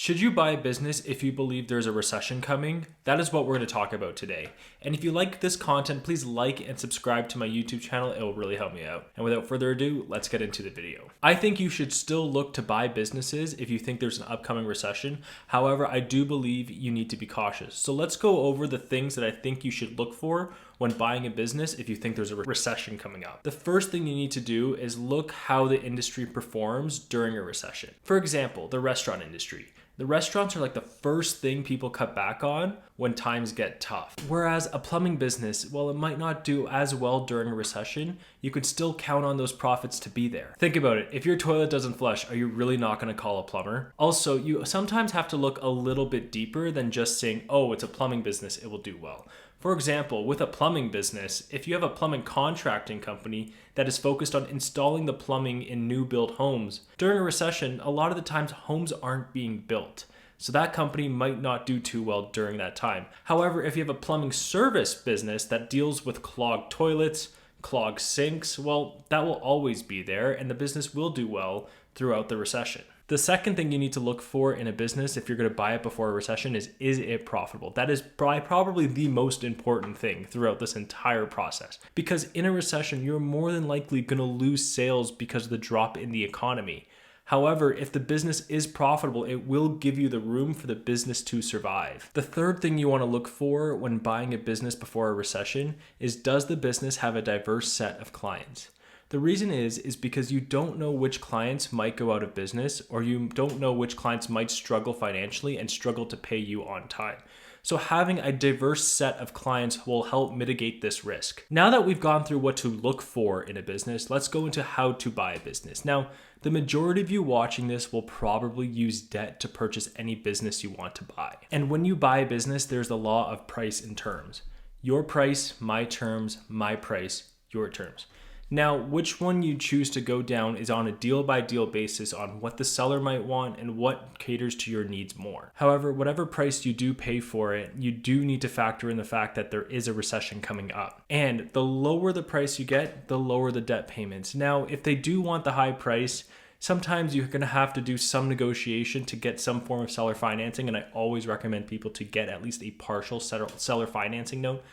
Should you buy a business if you believe there's a recession coming? That is what we're going to talk about today. And if you like this content, please like and subscribe to my YouTube channel. It will really help me out. And without further ado, let's get into the video. I think you should still look to buy businesses if you think there's an upcoming recession. However, I do believe you need to be cautious. So let's go over the things that I think you should look for when buying a business if you think there's a recession coming up. The first thing you need to do is look how the industry performs during a recession. For example, the restaurant industry. The restaurants are like the first thing people cut back on when times get tough. Whereas a plumbing business, while it might not do as well during a recession, you could still count on those profits to be there. Think about it. If your toilet doesn't flush, are you really not going to call a plumber? Also, you sometimes have to look a little bit deeper than just saying, oh, it's a plumbing business, it will do well. For example, with a plumbing business, if you have a plumbing contracting company that is focused on installing the plumbing in new build homes, during a recession, a lot of the times homes aren't being built. So that company might not do too well during that time. However, if you have a plumbing service business that deals with clogged toilets, clogged sinks, well, that will always be there and the business will do well throughout the recession. The second thing you need to look for in a business if you're going to buy it before a recession is it profitable? That is probably the most important thing throughout this entire process. Because in a recession, you're more than likely going to lose sales because of the drop in the economy. However, if the business is profitable, it will give you the room for the business to survive. The third thing you want to look for when buying a business before a recession is, does the business have a diverse set of clients? The reason is because you don't know which clients might go out of business, or you don't know which clients might struggle financially and struggle to pay you on time. So having a diverse set of clients will help mitigate this risk. Now that we've gone through what to look for in a business, let's go into how to buy a business. Now, the majority of you watching this will probably use debt to purchase any business you want to buy. And when you buy a business, there's the law of price and terms. Your price, my terms, my price, your terms. Now, which one you choose to go down is on a deal-by-deal basis on what the seller might want and what caters to your needs more. However, whatever price you do pay for it, you do need to factor in the fact that there is a recession coming up. And the lower the price you get, the lower the debt payments. Now, if they do want the high price, sometimes you're going to have to do some negotiation to get some form of seller financing, and I always recommend people to get at least a partial seller financing note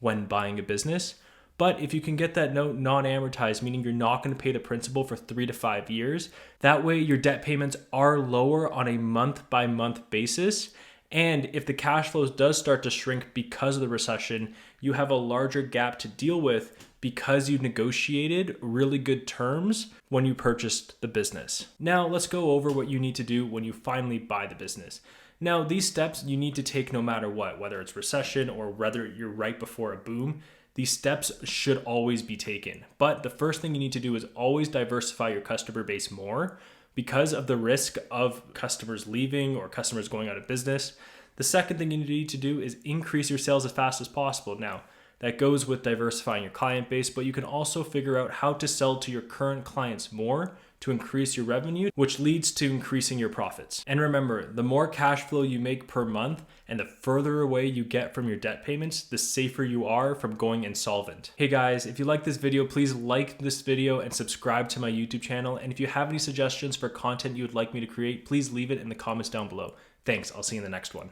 when buying a business. But if you can get that note non-amortized, meaning you're not going to pay the principal for 3 to 5 years, that way your debt payments are lower on a month-by-month basis. And if the cash flows does start to shrink because of the recession, you have a larger gap to deal with because you negotiated really good terms when you purchased the business. Now let's go over what you need to do when you finally buy the business. Now, these steps you need to take no matter what, whether it's recession or whether you're right before a boom. These steps should always be taken. But the first thing you need to do is always diversify your customer base more because of the risk of customers leaving or customers going out of business. The second thing you need to do is increase your sales as fast as possible. Now, that goes with diversifying your client base, but you can also figure out how to sell to your current clients more to increase your revenue, which leads to increasing your profits. And remember, the more cash flow you make per month and the further away you get from your debt payments, the safer you are from going insolvent. Hey guys, if you like this video, please like this video and subscribe to my YouTube channel. And if you have any suggestions for content you would like me to create, please leave it in the comments down below. Thanks, I'll see you in the next one.